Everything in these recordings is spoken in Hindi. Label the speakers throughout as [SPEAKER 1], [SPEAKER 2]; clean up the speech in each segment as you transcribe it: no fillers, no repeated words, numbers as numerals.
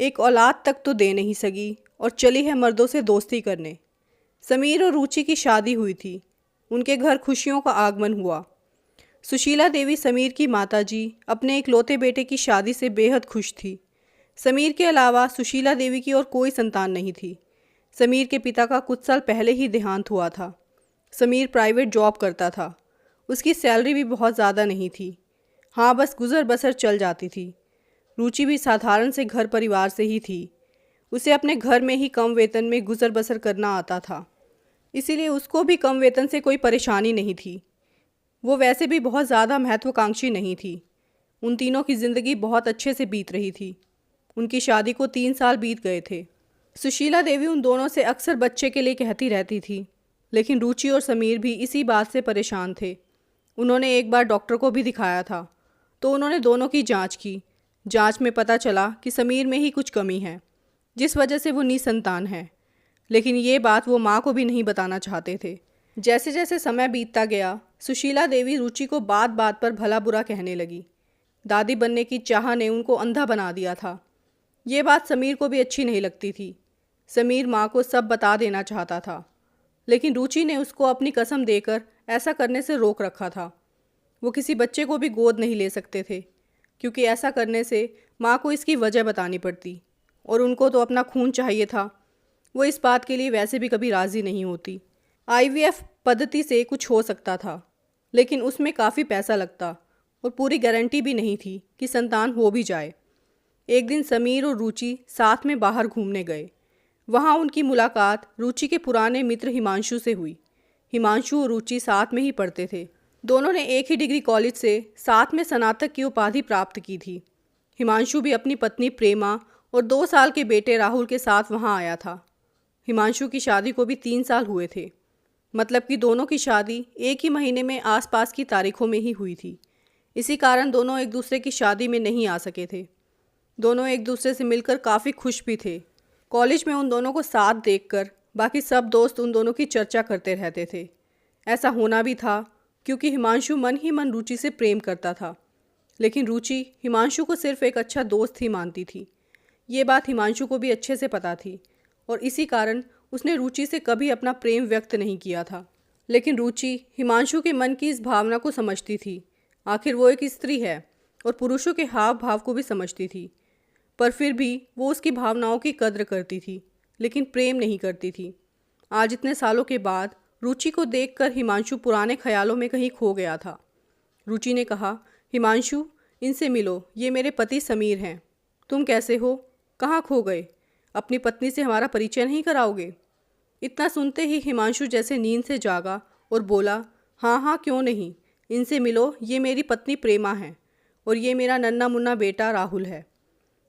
[SPEAKER 1] एक औलाद तक तो दे नहीं सकी और चली है मर्दों से दोस्ती करने। समीर और रुचि की शादी हुई थी। उनके घर खुशियों का आगमन हुआ। सुशीला देवी समीर की माताजी अपने इकलौते बेटे की शादी से बेहद खुश थी। समीर के अलावा सुशीला देवी की और कोई संतान नहीं थी। समीर के पिता का कुछ साल पहले ही देहांत हुआ था। समीर प्राइवेट जॉब करता था। उसकी सैलरी भी बहुत ज़्यादा नहीं थी। हाँ, बस गुजर बसर चल जाती थी। रुचि भी साधारण से घर परिवार से ही थी। उसे अपने घर में ही कम वेतन में गुजर बसर करना आता था, इसीलिए उसको भी कम वेतन से कोई परेशानी नहीं थी। वो वैसे भी बहुत ज़्यादा महत्वाकांक्षी नहीं थी। उन तीनों की ज़िंदगी बहुत अच्छे से बीत रही थी। उनकी शादी को 3 साल बीत गए थे। सुशीला देवी उन दोनों से अक्सर बच्चे के लिए कहती रहती थी, लेकिन रुचि और समीर भी इसी बात से परेशान थे। उन्होंने एक बार डॉक्टर को भी दिखाया था, तो उन्होंने दोनों की जांच की। जांच में पता चला कि समीर में ही कुछ कमी है, जिस वजह से वो निसंतान है। लेकिन ये बात वो माँ को भी नहीं बताना चाहते थे। जैसे जैसे समय बीतता गया, सुशीला देवी रुचि को बात बात पर भला बुरा कहने लगी। दादी बनने की चाह ने उनको अंधा बना दिया था। ये बात समीर को भी अच्छी नहीं लगती थी। समीर माँ को सब बता देना चाहता था, लेकिन रुचि ने उसको अपनी कसम देकर ऐसा करने से रोक रखा था। वो किसी बच्चे को भी गोद नहीं ले सकते थे, क्योंकि ऐसा करने से माँ को इसकी वजह बतानी पड़ती, और उनको तो अपना खून चाहिए था। वो इस बात के लिए वैसे भी कभी राज़ी नहीं होती। आईवीएफ पद्धति से कुछ हो सकता था, लेकिन उसमें काफ़ी पैसा लगता और पूरी गारंटी भी नहीं थी कि संतान हो भी जाए। एक दिन समीर और रुचि साथ में बाहर घूमने गए। वहाँ उनकी मुलाकात रुचि के पुराने मित्र हिमांशु से हुई। हिमांशु और रुचि साथ में ही पढ़ते थे। दोनों ने एक ही डिग्री कॉलेज से साथ में स्नातक की उपाधि प्राप्त की थी। हिमांशु भी अपनी पत्नी प्रेमा और 2 साल के बेटे राहुल के साथ वहाँ आया था। हिमांशु की शादी को भी 3 साल हुए थे, मतलब कि दोनों की शादी एक ही महीने में आसपास की तारीखों में ही हुई थी। इसी कारण दोनों एक दूसरे की शादी में नहीं आ सके थे। दोनों एक दूसरे से मिलकर काफ़ी खुश भी थे। कॉलेज में उन दोनों को साथ देखकर बाकी सब दोस्त उन दोनों की चर्चा करते रहते थे। ऐसा होना भी था, क्योंकि हिमांशु मन ही मन रुचि से प्रेम करता था, लेकिन रुचि हिमांशु को सिर्फ एक अच्छा दोस्त ही मानती थी। ये बात हिमांशु को भी अच्छे से पता थी, और इसी कारण उसने रुचि से कभी अपना प्रेम व्यक्त नहीं किया था। लेकिन रुचि हिमांशु के मन की इस भावना को समझती थी। आखिर वो एक स्त्री है और पुरुषों के हाव भाव को भी समझती थी, पर फिर भी वो उसकी भावनाओं की कद्र करती थी, लेकिन प्रेम नहीं करती थी। आज इतने सालों के बाद रुचि को देखकर हिमांशु पुराने ख्यालों में कहीं खो गया था। रुचि ने कहा, हिमांशु, इनसे मिलो, ये मेरे पति समीर हैं। तुम कैसे हो? कहाँ खो गए? अपनी पत्नी से हमारा परिचय नहीं कराओगे? इतना सुनते ही हिमांशु जैसे नींद से जागा और बोला, हाँ हाँ, क्यों नहीं, इनसे मिलो, ये मेरी पत्नी प्रेमा है और ये मेरा नन्हा मुन्ना बेटा राहुल है।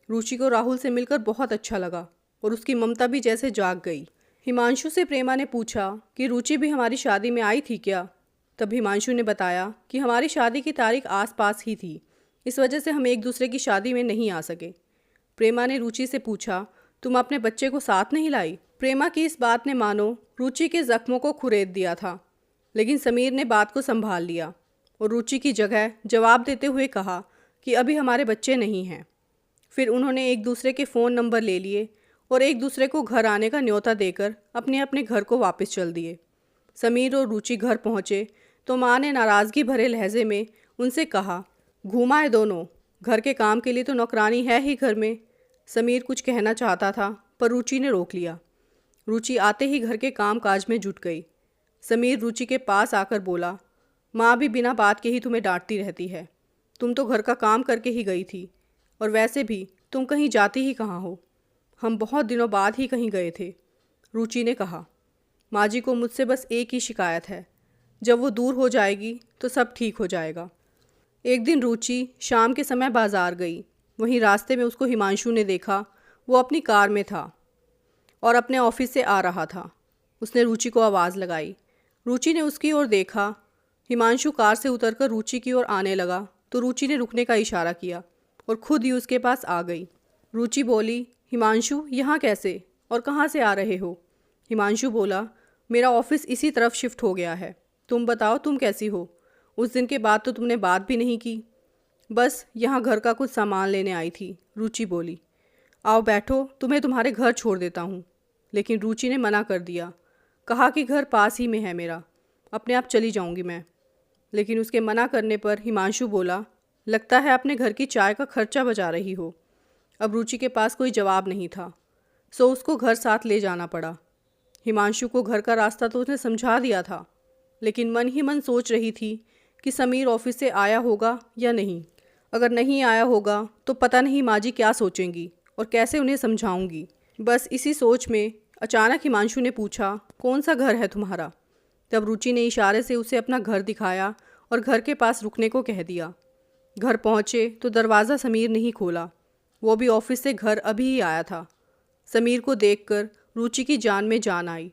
[SPEAKER 1] रुचि को राहुल से मिलकर बहुत अच्छा लगा और उसकी ममता भी जैसे जाग गई। हिमांशु से प्रेमा ने पूछा कि रुचि भी हमारी शादी में आई थी क्या? तब हिमांशु ने बताया कि हमारी शादी की तारीख आसपास ही थी, इस वजह से हम एक दूसरे की शादी में नहीं आ सके। प्रेमा ने रुचि से पूछा, तुम अपने बच्चे को साथ नहीं लाई? प्रेमा की इस बात ने मानो रुचि के जख्मों को खुरेद दिया था, लेकिन समीर ने बात को संभाल लिया और रुचि की जगह जवाब देते हुए कहा कि अभी हमारे बच्चे नहीं हैं। फिर उन्होंने एक दूसरे के फ़ोन नंबर ले लिए और एक दूसरे को घर आने का न्योता देकर अपने अपने घर को वापस चल दिए। समीर और रुचि घर पहुँचे तो माँ ने नाराज़गी भरे लहजे में उनसे कहा, घूमाए दोनों, घर के काम के लिए तो नौकरानी है ही घर में। समीर कुछ कहना चाहता था, पर रुचि ने रोक लिया। रुचि आते ही घर के काम काज में जुट गई। समीर रुचि के पास आकर बोला, माँ भी बिना बात के ही तुम्हें डांटती रहती है। तुम तो घर का काम करके ही गई थी, और वैसे भी तुम कहीं जाती ही कहाँ हो? हम बहुत दिनों बाद ही कहीं गए थे। रुचि ने कहा, माँ जी को मुझसे बस एक ही शिकायत है, जब वो दूर हो जाएगी तो सब ठीक हो जाएगा। एक दिन रुचि शाम के समय बाजार गई। वहीं रास्ते में उसको हिमांशु ने देखा। वो अपनी कार में था और अपने ऑफिस से आ रहा था। उसने रुचि को आवाज़ लगाई। रुचि ने उसकी ओर देखा। हिमांशु कार से उतरकर रुचि की ओर आने लगा तो रुचि ने रुकने का इशारा किया और खुद ही उसके पास आ गई। रुचि बोली, हिमांशु, यहाँ कैसे और कहाँ से आ रहे हो? हिमांशु बोला, मेरा ऑफिस इसी तरफ शिफ्ट हो गया है। तुम बताओ, तुम कैसी हो? उस दिन के बाद तो तुमने बात भी नहीं की। बस यहाँ घर का कुछ सामान लेने आई थी, रुचि बोली। आओ बैठो, तुम्हें तुम्हारे घर छोड़ देता हूँ। लेकिन रुचि ने मना कर दिया। कहा कि घर पास ही में है मेरा, अपने आप चली जाऊँगी मैं। लेकिन उसके मना करने पर हिमांशु बोला, लगता है अपने घर की चाय का खर्चा बचा रही हो। अब रुचि के पास कोई जवाब नहीं था, सो उसको घर साथ ले जाना पड़ा। हिमांशु को घर का रास्ता तो उसने समझा दिया था, लेकिन मन ही मन सोच रही थी कि समीर ऑफिस से आया होगा या नहीं। अगर नहीं आया होगा तो पता नहीं माँ जी क्या सोचेंगी और कैसे उन्हें समझाऊंगी। बस इसी सोच में अचानक हिमांशु ने पूछा, कौन सा घर है तुम्हारा? तब रुचि ने इशारे से उसे अपना घर दिखाया और घर के पास रुकने को कह दिया। घर पहुँचे तो दरवाज़ा समीर ने ही खोला। वो भी ऑफिस से घर अभी ही आया था। समीर को देखकर रुचि की जान में जान आई।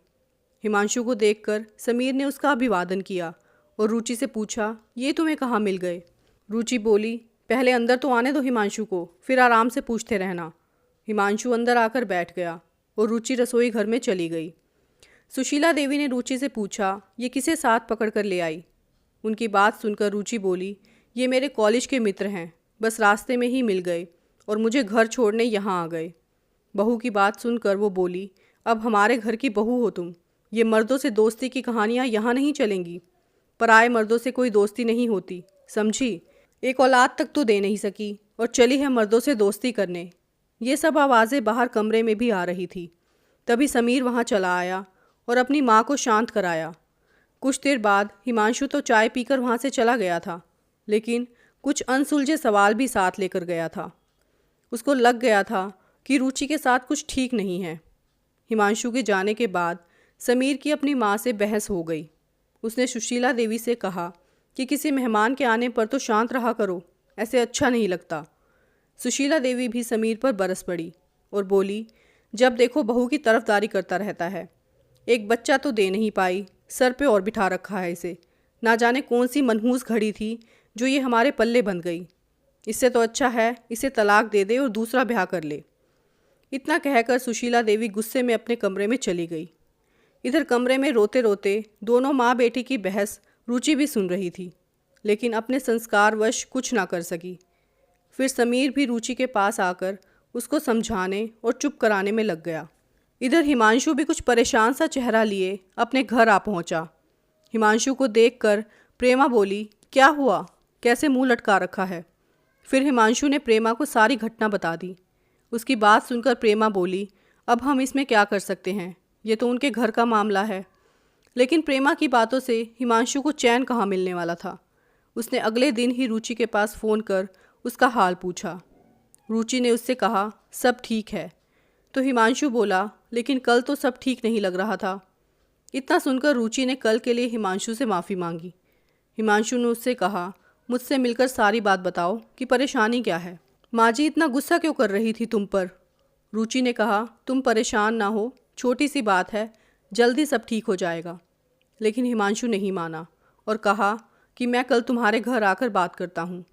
[SPEAKER 1] हिमांशु को देखकर समीर ने उसका अभिवादन किया और रुचि से पूछा, ये तुम्हें कहाँ मिल गए? रुचि बोली, पहले अंदर तो आने दो हिमांशु को, फिर आराम से पूछते रहना। हिमांशु अंदर आकर बैठ गया और रुचि रसोई घर में चली गई। सुशीला देवी ने रुचि से पूछा, ये किसे साथ पकड़ कर ले आई? उनकी बात सुनकर रुचि बोली, ये मेरे कॉलेज के मित्र हैं, बस रास्ते में ही मिल गए और मुझे घर छोड़ने यहाँ आ गए। बहू की बात सुनकर वो बोली, अब हमारे घर की बहू हो तुम, ये मर्दों से दोस्ती की कहानियाँ यहाँ नहीं चलेंगी। पराए मर्दों से कोई दोस्ती नहीं होती, समझी? एक औलाद तक तो दे नहीं सकी और चली है मर्दों से दोस्ती करने। ये सब आवाज़ें बाहर कमरे में भी आ रही थी। तभी समीर वहाँ चला आया और अपनी माँ को शांत कराया। कुछ देर बाद हिमांशु तो चाय पीकर वहाँ से चला गया था, लेकिन कुछ अनसुलझे सवाल भी साथ लेकर गया था। उसको लग गया था कि रुचि के साथ कुछ ठीक नहीं है। हिमांशु के जाने के बाद समीर की अपनी माँ से बहस हो गई। उसने सुशीला देवी से कहा कि किसी मेहमान के आने पर तो शांत रहा करो, ऐसे अच्छा नहीं लगता। सुशीला देवी भी समीर पर बरस पड़ी और बोली, जब देखो बहू की तरफदारी करता रहता है। एक बच्चा तो दे नहीं पाई, सर पे और बिठा रखा है इसे। ना जाने कौन सी मनहूस घड़ी थी जो ये हमारे पल्ले बंध गई। इससे तो अच्छा है इसे तलाक दे दे और दूसरा ब्याह कर ले। इतना कहकर सुशीला देवी गुस्से में अपने कमरे में चली गई। इधर कमरे में रोते रोते दोनों माँ बेटी की बहस रुचि भी सुन रही थी, लेकिन अपने संस्कारवश कुछ ना कर सकी। फिर समीर भी रुचि के पास आकर उसको समझाने और चुप कराने में लग गया। इधर हिमांशु भी कुछ परेशान सा चेहरा लिए अपने घर आ पहुंचा। हिमांशु को देखकर प्रेमा बोली, क्या हुआ, कैसे मुंह लटका रखा है? फिर हिमांशु ने प्रेमा को सारी घटना बता दी। उसकी बात सुनकर प्रेमा बोली, अब हम इसमें क्या कर सकते हैं, ये तो उनके घर का मामला है। लेकिन प्रेमा की बातों से हिमांशु को चैन कहाँ मिलने वाला था। उसने अगले दिन ही रुचि के पास फ़ोन कर उसका हाल पूछा। रुचि ने उससे कहा, सब ठीक है। तो हिमांशु बोला, लेकिन कल तो सब ठीक नहीं लग रहा था। इतना सुनकर रुचि ने कल के लिए हिमांशु से माफ़ी मांगी। हिमांशु ने उससे कहा, मुझसे मिलकर सारी बात बताओ कि परेशानी क्या है। माँ जी इतना गुस्सा क्यों कर रही थी तुम पर? रुचि ने कहा, तुम परेशान ना हो, छोटी सी बात है, जल्दी सब ठीक हो जाएगा। लेकिन हिमांशु नहीं माना और कहा कि मैं कल तुम्हारे घर आकर बात करता हूँ।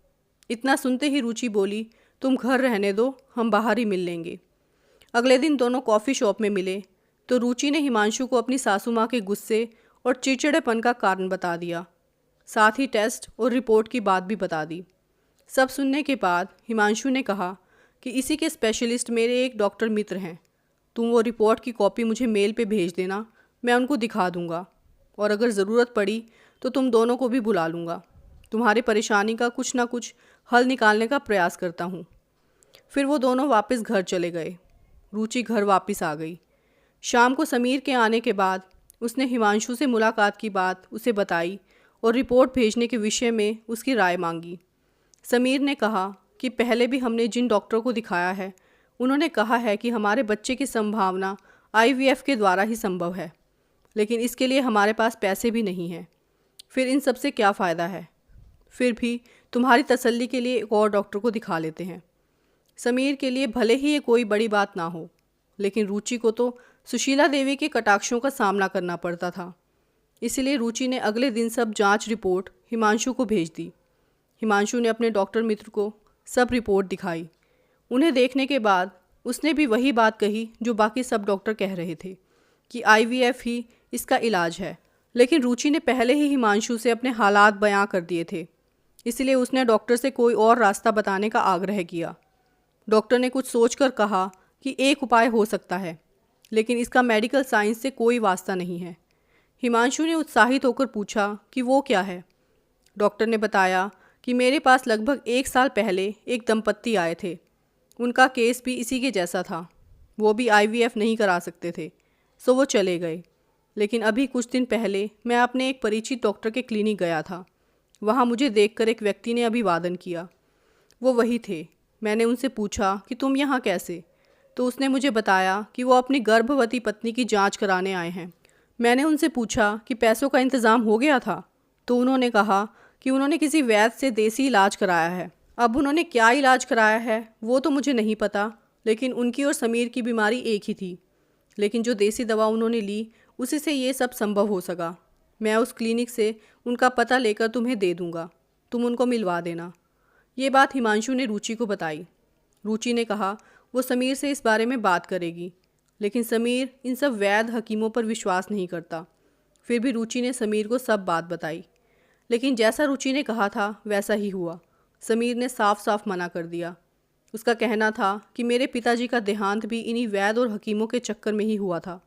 [SPEAKER 1] इतना सुनते ही रुचि बोली, तुम घर रहने दो, हम बाहर ही मिल लेंगे। अगले दिन दोनों कॉफ़ी शॉप में मिले तो रुचि ने हिमांशु को अपनी सासू माँ के गुस्से और चिड़चिड़ेपन का कारण बता दिया, साथ ही टेस्ट और रिपोर्ट की बात भी बता दी। सब सुनने के बाद हिमांशु ने कहा कि इसी के स्पेशलिस्ट मेरे एक डॉक्टर मित्र हैं, तुम वो रिपोर्ट की कॉपी मुझे मेल पे भेज देना, मैं उनको दिखा दूंगा और अगर ज़रूरत पड़ी तो तुम दोनों को भी बुला लूँगा। तुम्हारी परेशानी का कुछ ना कुछ हल निकालने का प्रयास करता हूँ। फिर वो दोनों वापस घर चले गए। रुचि घर वापस आ गई। शाम को समीर के आने के बाद उसने हिमांशु से मुलाकात की बात उसे बताई और रिपोर्ट भेजने के विषय में उसकी राय मांगी। समीर ने कहा कि पहले भी हमने जिन डॉक्टरों को दिखाया है उन्होंने कहा है कि हमारे बच्चे की संभावना IVF के द्वारा ही संभव है, लेकिन इसके लिए हमारे पास पैसे भी नहीं हैं। फिर इन सब से क्या फ़ायदा है? फिर भी तुम्हारी तसल्ली के लिए एक और डॉक्टर को दिखा लेते हैं। समीर के लिए भले ही ये कोई बड़ी बात ना हो, लेकिन रुचि को तो सुशीला देवी के कटाक्षों का सामना करना पड़ता था। इसलिए रुचि ने अगले दिन सब जांच रिपोर्ट हिमांशु को भेज दी। हिमांशु ने अपने डॉक्टर मित्र को सब रिपोर्ट दिखाई। उन्हें देखने के बाद उसने भी वही बात कही जो बाकी सब डॉक्टर कह रहे थे कि IVF ही इसका इलाज है। लेकिन रुचि ने पहले ही हिमांशु से अपने हालात बयां कर दिए थे, इसलिए उसने डॉक्टर से कोई और रास्ता बताने का आग्रह किया। डॉक्टर ने कुछ सोचकर कहा कि एक उपाय हो सकता है, लेकिन इसका मेडिकल साइंस से कोई वास्ता नहीं है। हिमांशु ने उत्साहित होकर पूछा कि वो क्या है। डॉक्टर ने बताया कि मेरे पास लगभग 1 साल पहले एक दंपत्ति आए थे। उनका केस भी इसी के जैसा था। वो भी IVF नहीं करा सकते थे, सो वो चले गए। लेकिन अभी कुछ दिन पहले मैं अपने एक परिचित डॉक्टर के क्लिनिक गया था। वहाँ मुझे देखकर एक व्यक्ति ने अभिवादन किया। वो वही थे। मैंने उनसे पूछा कि तुम यहाँ कैसे, तो उसने मुझे बताया कि वो अपनी गर्भवती पत्नी की जांच कराने आए हैं। मैंने उनसे पूछा कि पैसों का इंतज़ाम हो गया था, तो उन्होंने कहा कि उन्होंने किसी वैद्य से देसी इलाज कराया है। अब उन्होंने क्या इलाज कराया है वो तो मुझे नहीं पता, लेकिन उनकी और समीर की बीमारी एक ही थी। लेकिन जो देसी दवा उन्होंने ली उसी से ये सब संभव हो सका। मैं उस क्लिनिक से उनका पता लेकर तुम्हें दे दूँगा, तुम उनको मिलवा देना। ये बात हिमांशु ने रुचि को बताई। रुचि ने कहा वो समीर से इस बारे में बात करेगी, लेकिन समीर इन सब वैद्य हकीमों पर विश्वास नहीं करता। फिर भी रुचि ने समीर को सब बात बताई, लेकिन जैसा रुचि ने कहा था वैसा ही हुआ। समीर ने साफ साफ मना कर दिया। उसका कहना था कि मेरे पिताजी का देहांत भी इन्हीं वैद्य और हकीमों के चक्कर में ही हुआ था।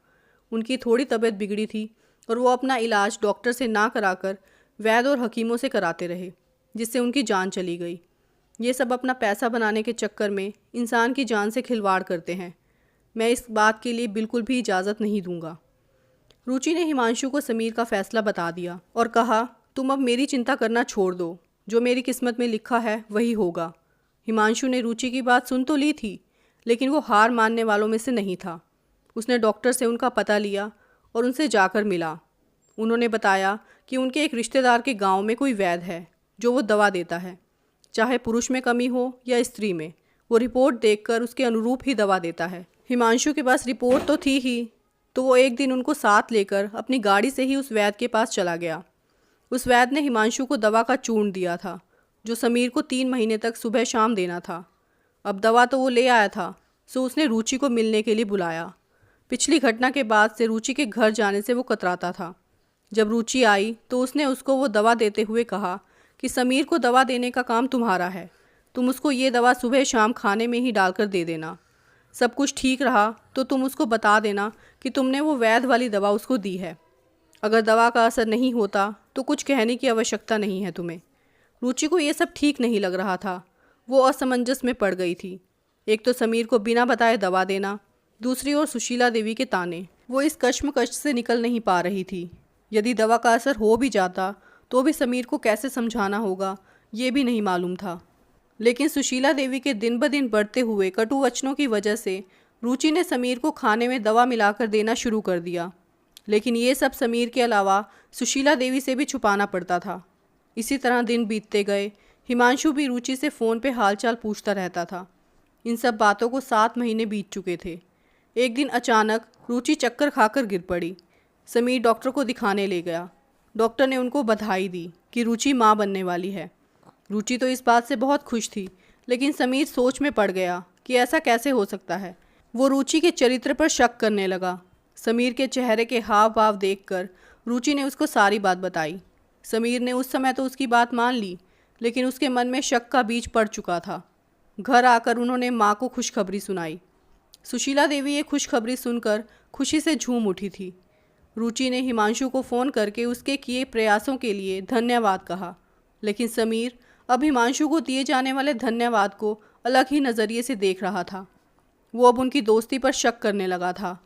[SPEAKER 1] उनकी थोड़ी तबीयत बिगड़ी थी और वो अपना इलाज डॉक्टर से ना कराकर वैद्य और हकीमों से कराते रहे, जिससे उनकी जान चली गई। ये सब अपना पैसा बनाने के चक्कर में इंसान की जान से खिलवाड़ करते हैं। मैं इस बात के लिए बिल्कुल भी इजाज़त नहीं दूंगा। रुचि ने हिमांशु को समीर का फैसला बता दिया और कहा तुम अब मेरी चिंता करना छोड़ दो, जो मेरी किस्मत में लिखा है वही होगा। हिमांशु ने रुचि की बात सुन तो ली थी, लेकिन वो हार मानने वालों में से नहीं था। उसने डॉक्टर से उनका पता लिया और उनसे जाकर मिला। उन्होंने बताया कि उनके एक रिश्तेदार के गांव में कोई वैद्य है जो वो दवा देता है, चाहे पुरुष में कमी हो या स्त्री में। वो रिपोर्ट देखकर उसके अनुरूप ही दवा देता है। हिमांशु के पास रिपोर्ट तो थी ही, तो वो एक दिन उनको साथ लेकर अपनी गाड़ी से ही उस वैद्य के पास चला गया। उस वैद्य ने हिमांशु को दवा का चूर्ण दिया था, जो समीर को 3 महीने तक सुबह शाम देना था। अब दवा तो वो ले आया था, सो उसने रुचि को मिलने के लिए बुलाया। पिछली घटना के बाद से रुचि के घर जाने से वो कतराता था। जब रुचि आई तो उसने उसको वो दवा देते हुए कहा कि समीर को दवा देने का काम तुम्हारा है, तुम उसको ये दवा सुबह शाम खाने में ही डालकर दे देना। सब कुछ ठीक रहा तो तुम उसको बता देना कि तुमने वो वैद्य वाली दवा उसको दी है। अगर दवा का असर नहीं होता तो कुछ कहने की आवश्यकता नहीं है तुम्हें। रुचि को ये सब ठीक नहीं लग रहा था। वो असमंजस में पड़ गई थी। एक तो समीर को बिना बताए दवा देना, दूसरी ओर सुशीला देवी के ताने। वो इस कश्मकश से निकल नहीं पा रही थी। यदि दवा का असर हो भी जाता तो भी समीर को कैसे समझाना होगा ये भी नहीं मालूम था। लेकिन सुशीला देवी के दिन ब दिन बढ़ते हुए कटु वचनों की वजह से रुचि ने समीर को खाने में दवा मिलाकर देना शुरू कर दिया। लेकिन ये सब समीर के अलावा सुशीला देवी से भी छुपाना पड़ता था। इसी तरह दिन बीतते गए। हिमांशु भी रुचि से फ़ोन पे हालचाल पूछता रहता था। इन सब बातों को 7 महीने बीत चुके थे। एक दिन अचानक रुचि चक्कर खाकर गिर पड़ी। समीर डॉक्टर को दिखाने ले गया। डॉक्टर ने उनको बधाई दी कि रुचि माँ बनने वाली है। रुचि तो इस बात से बहुत खुश थी, लेकिन समीर सोच में पड़ गया कि ऐसा कैसे हो सकता है। वो रुचि के चरित्र पर शक करने लगा। समीर के चेहरे के हाव भाव देखकर रुचि ने उसको सारी बात बताई। समीर ने उस समय तो उसकी बात मान ली, लेकिन उसके मन में शक का बीज पड़ चुका था। घर आकर उन्होंने माँ को खुशखबरी सुनाई। सुशीला देवी ये खुशखबरी सुनकर खुशी से झूम उठी थी। रुचि ने हिमांशु को फ़ोन करके उसके किए प्रयासों के लिए धन्यवाद कहा, लेकिन समीर अब हिमांशु को दिए जाने वाले धन्यवाद को अलग ही नज़रिए से देख रहा था। वो अब उनकी दोस्ती पर शक करने लगा था।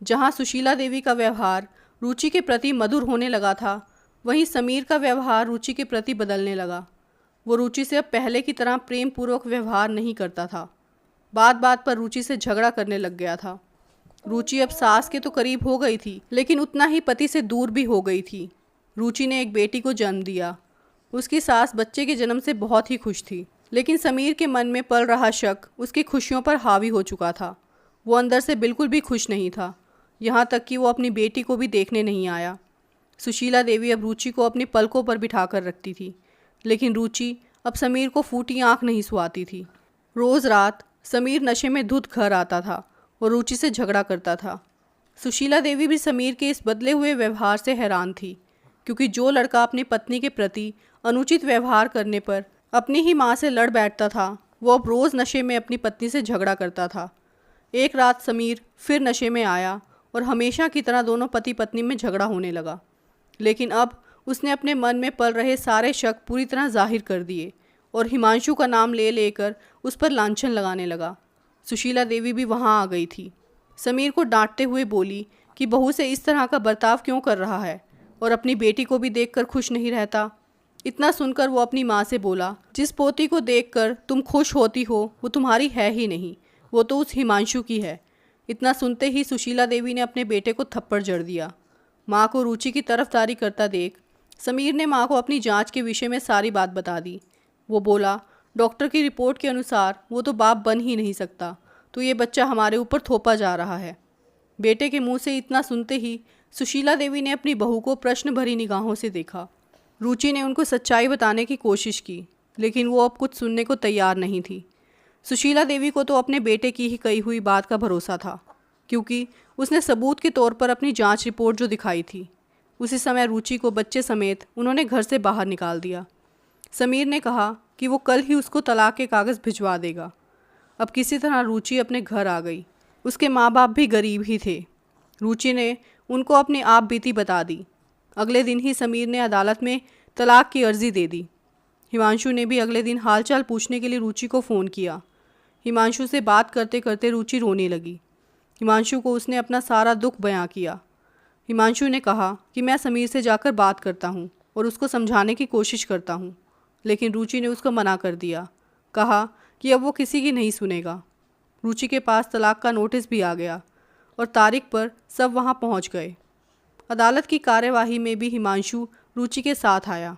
[SPEAKER 1] जहाँ सुशीला देवी का व्यवहार रुचि के प्रति मधुर होने लगा था, वहीं समीर का व्यवहार रुचि के प्रति बदलने लगा। वो रुचि से अब पहले की तरह प्रेम पूर्वक व्यवहार नहीं करता था। बात बात पर रुचि से झगड़ा करने लग गया था। रुचि अब सास के तो करीब हो गई थी, लेकिन उतना ही पति से दूर भी हो गई थी। रुचि ने एक बेटी को जन्म दिया। उसकी सास बच्चे के जन्म से बहुत ही खुश थी, लेकिन समीर के मन में पल रहा शक उसकी खुशियों पर हावी हो चुका था। वो अंदर से बिल्कुल भी खुश नहीं था, यहाँ तक कि वो अपनी बेटी को भी देखने नहीं आया। सुशीला देवी अब रुचि को अपनी पलकों पर बिठा कर रखती थी, लेकिन रुचि अब समीर को फूटी आंख नहीं सुहाती थी। रोज़ रात समीर नशे में धुत घर आता था और रुचि से झगड़ा करता था। सुशीला देवी भी समीर के इस बदले हुए व्यवहार से हैरान थी, क्योंकि जो लड़का अपनी पत्नी के प्रति अनुचित व्यवहार करने पर अपनी ही माँ से लड़ बैठता था, वो अब रोज़ नशे में अपनी पत्नी से झगड़ा करता था। एक रात समीर फिर नशे में आया और हमेशा की तरह दोनों पति पत्नी में झगड़ा होने लगा। लेकिन अब उसने अपने मन में पल रहे सारे शक पूरी तरह जाहिर कर दिए और हिमांशु का नाम ले लेकर उस पर लांछन लगाने लगा। सुशीला देवी भी वहाँ आ गई थी। समीर को डांटते हुए बोली कि बहू से इस तरह का बर्ताव क्यों कर रहा है और अपनी बेटी को भी देखकर खुश नहीं रहता। इतना सुनकर वो अपनी माँ से बोला, जिस पोती को देखकर तुम खुश होती हो वो तुम्हारी है ही नहीं, वो तो उस हिमांशु की है। इतना सुनते ही सुशीला देवी ने अपने बेटे को थप्पड़ जड़ दिया। माँ को रुचि की तरफदारी करता देख समीर ने माँ को अपनी जांच के विषय में सारी बात बता दी। वो बोला, डॉक्टर की रिपोर्ट के अनुसार वो तो बाप बन ही नहीं सकता, तो ये बच्चा हमारे ऊपर थोपा जा रहा है। बेटे के मुंह से इतना सुनते ही सुशीला देवी ने अपनी बहू को प्रश्न भरी निगाहों से देखा। रुचि ने उनको सच्चाई बताने की कोशिश की, लेकिन वो अब कुछ सुनने को तैयार नहीं थी। सुशीला देवी को तो अपने बेटे की ही कही हुई बात का भरोसा था, क्योंकि उसने सबूत के तौर पर अपनी जांच रिपोर्ट जो दिखाई थी, उसी समय रुचि को बच्चे समेत उन्होंने घर से बाहर निकाल दिया। समीर ने कहा कि वो कल ही उसको तलाक के कागज़ भिजवा देगा। अब किसी तरह रुचि अपने घर आ गई। उसके माँ बाप भी गरीब ही थे। रुचि ने उनको अपनी आप बीती बता दी। अगले दिन ही समीर ने अदालत में तलाक की अर्जी दे दी। हिमांशु ने भी अगले दिन हालचाल पूछने के लिए रुचि को फ़ोन किया। हिमांशु से बात करते करते रुचि रोने लगी। हिमांशु को उसने अपना सारा दुख बयां किया। हिमांशु ने कहा कि मैं समीर से जाकर बात करता हूँ और उसको समझाने की कोशिश करता हूँ, लेकिन रुचि ने उसको मना कर दिया। कहा कि अब वो किसी की नहीं सुनेगा। रुचि के पास तलाक का नोटिस भी आ गया और तारीख पर सब वहाँ पहुँच गए। अदालत की कार्यवाही में भी हिमांशु रुचि के साथ आया।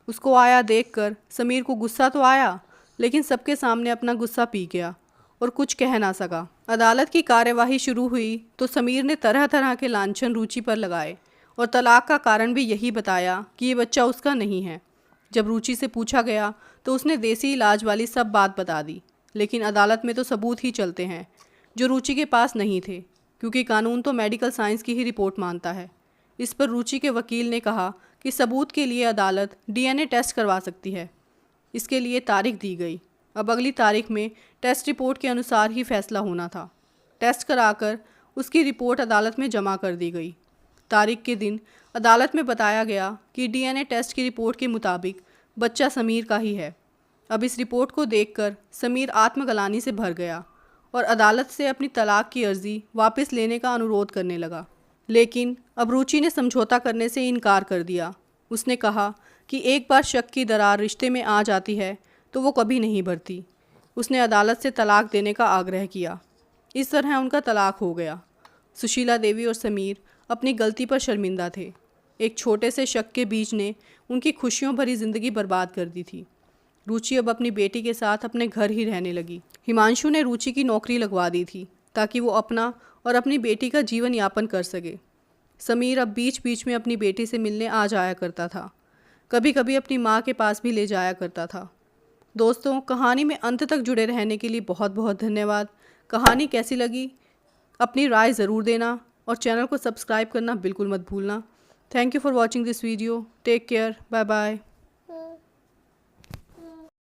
[SPEAKER 1] उसको आया देखकर समीर को गुस्सा तो आया, लेकिन सबके सामने अपना गुस्सा पी गया और कुछ कह ना सका। अदालत की कार्यवाही शुरू हुई तो समीर ने तरह तरह के लांछन रुचि पर लगाए और तलाक का कारण भी यही बताया कि ये बच्चा उसका नहीं है। जब रुचि से पूछा गया तो उसने देसी इलाज वाली सब बात बता दी, लेकिन अदालत में तो सबूत ही चलते हैं जो रुचि के पास नहीं थे, क्योंकि कानून तो मेडिकल साइंस की ही रिपोर्ट मानता है। इस पर रुचि के वकील ने कहा कि सबूत के लिए अदालत डीएनए टेस्ट करवा सकती है। इसके लिए तारीख दी गई। अब अगली तारीख में टेस्ट रिपोर्ट के अनुसार ही फैसला होना था। टेस्ट कराकर उसकी रिपोर्ट अदालत में जमा कर दी गई। तारीख के दिन अदालत में बताया गया कि डीएनए टेस्ट की रिपोर्ट के मुताबिक बच्चा समीर का ही है। अब इस रिपोर्ट को देखकर समीर आत्मग्लानि से भर गया और अदालत से अपनी तलाक की अर्जी वापस लेने का अनुरोध करने लगा। लेकिन अब रुचि ने समझौता करने से इनकार कर दिया। उसने कहा कि एक बार शक की दरार रिश्ते में आ जाती है तो वो कभी नहीं भरती। उसने अदालत से तलाक देने का आग्रह किया। इस तरह उनका तलाक हो गया। सुशीला देवी और समीर अपनी गलती पर शर्मिंदा थे। एक छोटे से शक के बीच ने उनकी खुशियों भरी ज़िंदगी बर्बाद कर दी थी। रुचि अब अपनी बेटी के साथ अपने घर ही रहने लगी। हिमांशु ने रुचि की नौकरी लगवा दी थी ताकि वो अपना और अपनी बेटी का जीवन यापन कर सके। समीर अब बीच बीच में अपनी बेटी से मिलने आ जाया करता था। कभी कभी अपनी माँ के पास भी ले जाया करता था। दोस्तों, कहानी में अंत तक जुड़े रहने के लिए बहुत बहुत धन्यवाद। कहानी कैसी लगी अपनी राय ज़रूर देना और चैनल को सब्सक्राइब करना बिल्कुल मत भूलना। Thank you for watching this video. Take care. Bye bye.